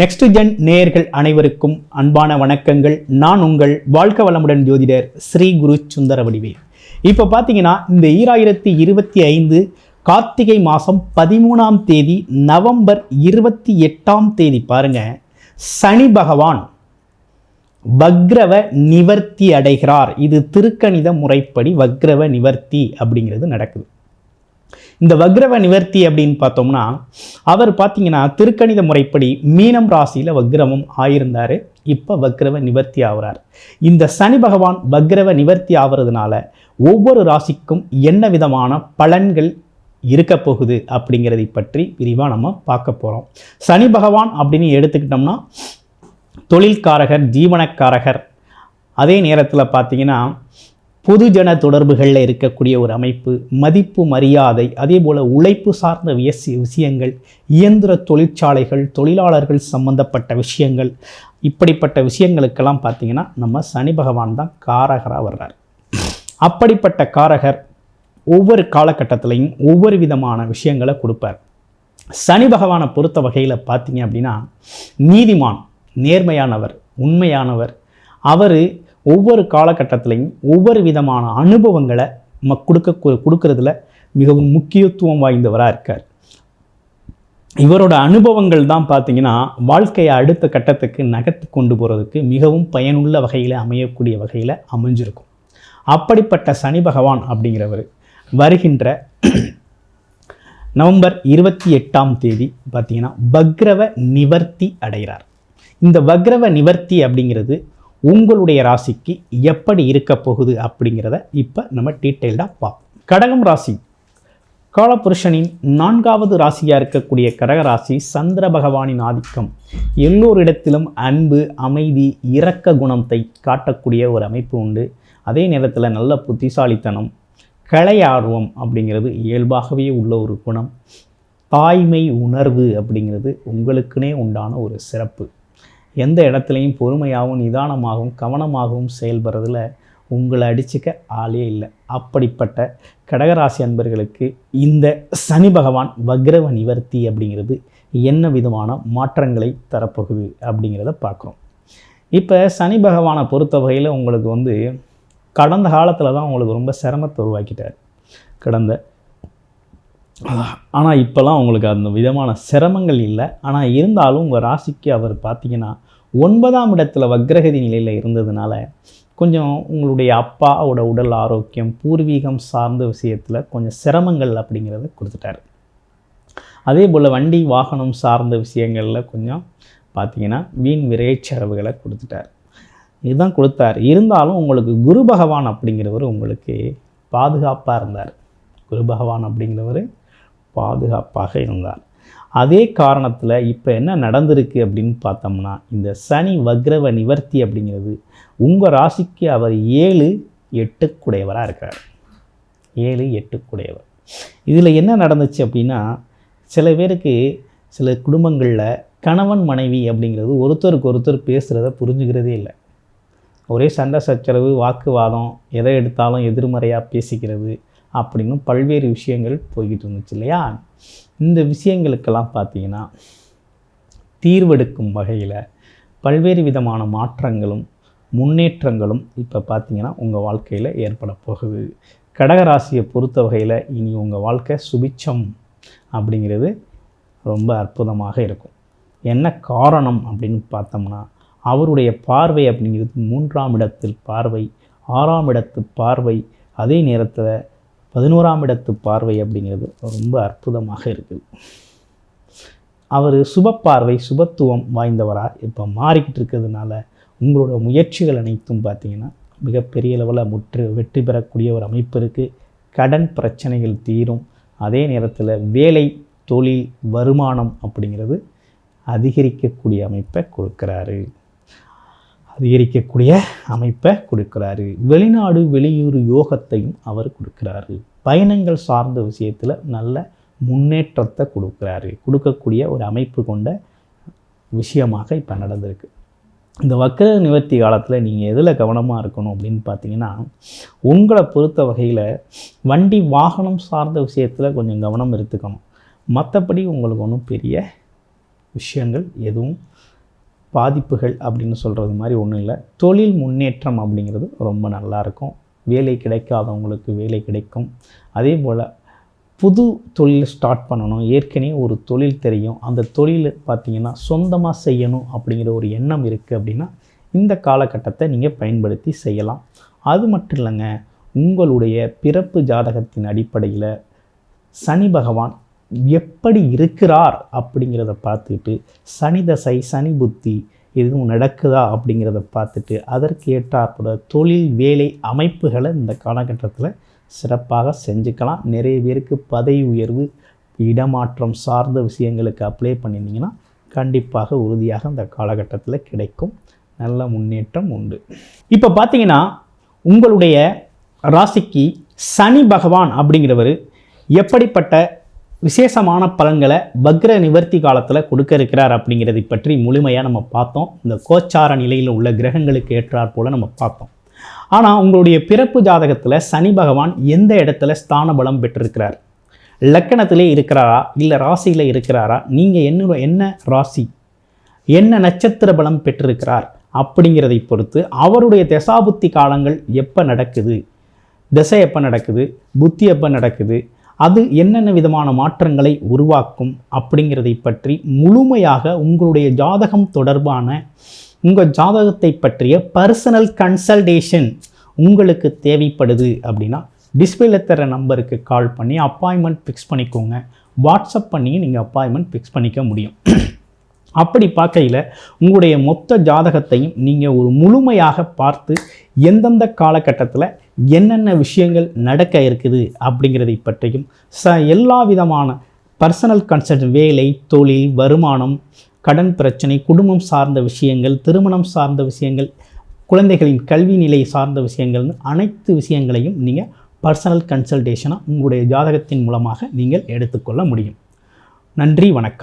Next gen நேயர்கள் அனைவருக்கும் அன்பான வணக்கங்கள். நான் உங்கள் வாழ்க வளமுடன் ஜோதிடர் ஸ்ரீ குரு சுந்தரவடிவேல். இப்போ பார்த்தீங்கன்னா இந்த 2025 கார்த்திகை மாதம் 13ஆம் தேதி நவம்பர் 28ஆம் பாருங்க, சனி பகவான் வக்ரவ நிவர்த்தி அடைகிறார். இது திருக்கணித முறைப்படி வக்ரவ நிவர்த்தி அப்படிங்கிறது நடக்குது. இந்த வக்ரவ நிவர்த்தி அப்படின்னு பார்த்தோம்னா, அவர் பார்த்தீங்கன்னா திருக்கணித முறைப்படி மீனம் ராசியில் வக்ரவம் ஆயிருந்தார். இப்போ வக்ரவ நிவர்த்தி ஆகிறார். இந்த சனி பகவான் வக்ரவ நிவர்த்தி ஆகிறதுனால ஒவ்வொரு ராசிக்கும் என்ன விதமான பலன்கள் இருக்க போகுது அப்படிங்கிறதை பற்றி விரிவாக நம்ம பார்க்க போகிறோம். சனி பகவான் அப்படின்னு எடுத்துக்கிட்டோம்னா தொழில்காரகர், ஜீவனக்காரகர். அதே நேரத்தில் பார்த்தீங்கன்னா பொதுஜன தொடர்புகளில் இருக்கக்கூடிய ஒரு அமைப்பு, மதிப்பு மரியாதை, அதே போல் உழைப்பு சார்ந்த விஷயங்கள், இயந்திர தொழிற்சாலைகள், தொழிலாளர்கள் சம்பந்தப்பட்ட விஷயங்கள், இப்படிப்பட்ட விஷயங்களுக்கெல்லாம் பார்த்திங்கன்னா நம்ம சனி பகவான் தான் காரகராக வர்றார். அப்படிப்பட்ட காரகர் ஒவ்வொரு காலகட்டத்திலையும் ஒவ்வொரு விதமான விஷயங்களை கொடுப்பார். சனி பகவானை பொறுத்த வகையில் பார்த்தீங்க அப்படின்னா நீதிமான், நேர்மையானவர், உண்மையானவர். அவர் ஒவ்வொரு காலகட்டத்திலையும் ஒவ்வொரு விதமான அனுபவங்களை கொடுக்கறதுல மிகவும் முக்கியத்துவம் வாய்ந்தவராக இருக்கார். இவரோட அனுபவங்கள் தான் பார்த்தீங்கன்னா வாழ்க்கையை அடுத்த கட்டத்துக்கு நகர்த்தி கொண்டு போகிறதுக்கு மிகவும் பயனுள்ள வகையில் அமையக்கூடிய வகையில் அமைஞ்சிருக்கும். அப்படிப்பட்ட சனி பகவான் அப்படிங்கிறவர் வருகின்ற நவம்பர் 28ஆம் தேதி பார்த்தீங்கன்னா வக்ரவ நிவர்த்தி அடைகிறார். இந்த வக்ரவ நிவர்த்தி அப்படிங்கிறது உங்களுடைய ராசிக்கு எப்படி இருக்க போகுது அப்படிங்கிறத இப்போ நம்ம டீட்டெயில்டாக பார்ப்போம். கடகம் ராசி, காலபுருஷனின் 4வது ராசியாக இருக்கக்கூடிய கடகராசி சந்திர பகவானின் ஆதிக்கம் எல்லோரிடத்திலும் அன்பு, அமைதி, இரக்க குணத்தை காட்டக்கூடிய ஒரு அமைப்பு உண்டு. அதே நேரத்தில் நல்ல புத்திசாலித்தனம், கலை ஆர்வம் அப்படிங்கிறது இயல்பாகவே உள்ள ஒரு குணம். தாய்மை உணர்வு அப்படிங்கிறது உங்களுக்குனே உண்டான ஒரு சிறப்பு. எந்த இடத்துலையும் பொறுமையாகவும் நிதானமாகவும் கவனமாகவும் செயல்படுறதுல உங்களை அடிச்சுக்க ஆளே இல்லை. அப்படிப்பட்ட கடகராசி அன்பர்களுக்கு இந்த சனி பகவான் வக்ரவ நிவர்த்தி அப்படிங்கிறது என்ன விதமான மாற்றங்களை தரப்போகுது அப்படிங்கிறத பார்க்குறோம். இப்போ சனி பகவானை பொறுத்த வகையில் உங்களுக்கு கடந்த காலத்தில் தான் உங்களுக்கு ரொம்ப சிரமத்தை உருவாக்கிட்டார். ஆனால் இப்போலாம் உங்களுக்கு அந்த விதமான சிரமங்கள் இல்லை. ஆனால் இருந்தாலும் உங்கள் ராசிக்கு அவர் பார்த்திங்கன்னா 9ஆம் இடத்துல வக்ரகதி நிலையில் இருந்ததுனால கொஞ்சம் உங்களுடைய அப்பாவோட உடல் ஆரோக்கியம், பூர்வீகம் சார்ந்த விஷயத்தில் கொஞ்சம் சிரமங்கள் அப்படிங்கிறத கொடுத்துட்டார். அதே போல் வண்டி வாகனம் சார்ந்த விஷயங்களில் கொஞ்சம் பார்த்திங்கன்னா வீண் விரைச்செலவுகளை கொடுத்துட்டார். இதுதான் கொடுத்தார். இருந்தாலும் உங்களுக்கு குரு பகவான் அப்படிங்கிறவர் உங்களுக்கு பாதுகாப்பாக இருந்தார். குரு பகவான் அப்படிங்கிறவர் பாதுகாப்பாக இருந்தார். அதே காரணத்தில் இப்போ என்ன நடந்திருக்கு அப்படின்னு பார்த்தோம்னா, இந்த சனி வக்ரவ நிவர்த்தி அப்படிங்கிறது உங்கள் ராசிக்கு அவர் 7-8 கூடையவராக இருக்கிறார். 7-8 கூடையவர். இதில் என்ன நடந்துச்சு அப்படின்னா, சில பேருக்கு சில குடும்பங்களில் கணவன் மனைவி அப்படிங்கிறது ஒருத்தருக்கு ஒருத்தர் பேசுகிறத புரிஞ்சுக்கிறதே இல்லை. ஒரே சண்டை சச்சரவு, வாக்குவாதம், எதை எடுத்தாலும் எதிர்மறையாக பேசிக்கிறது அப்படின்னு பல்வேறு விஷயங்கள் போய்கிட்டு இருந்துச்சு இல்லையா? இந்த விஷயங்களுக்கெல்லாம் பார்த்தீங்கன்னா தீர்வெடுக்கும் வகையில் பல்வேறு விதமான மாற்றங்களும் முன்னேற்றங்களும் இப்போ பார்த்தீங்கன்னா உங்கள் வாழ்க்கையில் ஏற்பட போகுது. கடகராசியை பொறுத்த வகையில் இனி உங்கள் வாழ்க்கை சுபிட்சம் அப்படிங்கிறது ரொம்ப அற்புதமாக இருக்கும். என்ன காரணம் அப்படின்னு பார்த்தோம்னா, அவருடைய பார்வை அப்படிங்கிறது 3ஆம் இடத்தில் பார்வை, 6ஆம் இடத்து பார்வை, அதே நேரத்தில் 11ஆம் இடத்து பார்வை அப்படிங்கிறது ரொம்ப அற்புதமாக இருக்குது. அவர் சுப பார்வை, சுபத்துவம் வாய்ந்தவராக இப்போ மாறிக்கிட்டு இருக்கிறதுனால உங்களோட முயற்சிகள் அனைத்தும் பார்த்திங்கன்னா மிகப்பெரிய லெவலில் வெற்றி பெறக்கூடிய ஒரு அமைப்பு இருக்குது. கடன் பிரச்சனைகள் தீரும். அதே நேரத்தில் வேலை, தொழில், வருமானம் அப்படிங்கிறது அதிகரிக்கக்கூடிய அமைப்பை கொடுக்குறாரு. வெளிநாடு வெளியூர் யோகத்தையும் அவர் கொடுக்குறாரு. பயணங்கள் சார்ந்த விஷயத்தில் நல்ல முன்னேற்றத்தை கொடுக்கக்கூடிய ஒரு அமைப்பு கொண்ட விஷயமாக இப்போ நடந்திருக்கு. இந்த வக்ர நிவர்த்தி காலத்தில் நீங்கள் எதில் கவனமாக இருக்கணும் அப்படின்னு பார்த்தீங்கன்னா, உங்களை பொறுத்த வகையில் வண்டி வாகனம் சார்ந்த விஷயத்தில் கொஞ்சம் கவனம் எடுத்துக்கணும். மற்றபடி உங்களுக்கு ஒன்றும் பெரிய விஷயங்கள் எதுவும் பாதிப்புகள் அப்படின்னு சொல்கிறது மாதிரி ஒன்றும் இல்லை. தொழில் முன்னேற்றம் அப்படிங்கிறது ரொம்ப நல்லாயிருக்கும். வேலை கிடைக்காதவங்களுக்கு வேலை கிடைக்கும். அதே போல் புது தொழில் ஸ்டார்ட் பண்ணணும், ஏற்கனவே ஒரு தொழில் தெரியும், அந்த தொழில் பார்த்திங்கன்னா சொந்தமாக செய்யணும் அப்படிங்கிற ஒரு எண்ணம் இருக்குது அப்படின்னா இந்த காலகட்டத்தை நீங்கள் பயன்படுத்தி செய்யலாம். அது மட்டும் இல்லைங்க, உங்களுடைய பிறப்பு ஜாதகத்தின் அடிப்படையில் சனி பகவான் எப்படி இருக்கிறார் அப்படிங்கிறத பார்த்துட்டு சனி தசை சனி புத்தி எதுவும் நடக்குதா அப்படிங்கிறத பார்த்துட்டு அதற்கு ஏற்றாற்போல தொழில் வேலை அமைப்புகளை இந்த காலகட்டத்தில் சிறப்பாக செஞ்சுக்கலாம். நிறைய பேருக்கு பதவி உயர்வு இடமாற்றம் சார்ந்த விஷயங்களுக்கு அப்ளை பண்ணியிருந்தீங்கன்னா கண்டிப்பாக உறுதியாக இந்த காலகட்டத்தில் கிடைக்கும். நல்ல முன்னேற்றம் உண்டு. இப்போ பார்த்தீங்கன்னா உங்களுடைய ராசிக்கு சனி பகவான் அப்படிங்கிறவர் எப்படிப்பட்ட விசேஷமான பலன்களை வக்ர நிவர்த்தி காலத்தில் கொடுக்க இருக்கிறார் அப்படிங்கிறதை பற்றி முழுமையாக நம்ம பார்த்தோம். இந்த கோச்சார நிலையில் உள்ள கிரகங்களுக்கு ஏற்றாற் போல் நம்ம பார்த்தோம். ஆனால் உங்களுடைய பிறப்பு ஜாதகத்தில் சனி பகவான் எந்த இடத்துல ஸ்தான பலம் பெற்றிருக்கிறார், லக்கணத்திலே இருக்கிறாரா இல்லை ராசியில் இருக்கிறாரா, நீங்கள் என்ன ராசி என்ன நட்சத்திர பலம் பெற்றிருக்கிறார் அப்படிங்கிறதை பொறுத்து அவருடைய தசாபுத்தி காலங்கள் எப்போ நடக்குது, திசை எப்போ நடக்குது, புத்தி எப்போ நடக்குது, அது என்னென்ன விதமான மாற்றங்களை உருவாக்கும் அப்படிங்கிறதை பற்றி முழுமையாக உங்களுடைய ஜாதகம் தொடர்பான உங்கள் ஜாதகத்தை பற்றிய பர்சனல் கன்சல்டேஷன் உங்களுக்கு தேவைப்படுது அப்படின்னா டிஸ்பிளேல தர நம்பருக்கு கால் பண்ணி அப்பாயின்மெண்ட் ஃபிக்ஸ் பண்ணிக்கோங்க. வாட்ஸ்அப் பண்ணி நீங்கள் அப்பாயின்மெண்ட் ஃபிக்ஸ் பண்ணிக்க முடியும். அப்படி பார்க்கையில் உங்களுடைய மொத்த ஜாதகத்தையும் நீங்கள் ஒரு முழுமையாக பார்த்து எந்தெந்த காலகட்டத்தில் என்னென்ன விஷயங்கள் நடக்க இருக்குது அப்படிங்கிறதை பற்றியும் எல்லா விதமான பர்சனல் கன்சல்ட், வேலை, தொழில், வருமானம், கடன் பிரச்சனை, குடும்பம் சார்ந்த விஷயங்கள், திருமணம் சார்ந்த விஷயங்கள், குழந்தைகளின் கல்வி நிலை சார்ந்த விஷயங்கள்னு அனைத்து விஷயங்களையும் நீங்கள் பர்சனல் கன்சல்டேஷனாக உங்களுடைய ஜாதகத்தின் மூலமாக நீங்கள் எடுத்துக்கொள்ள முடியும். நன்றி, வணக்கம்.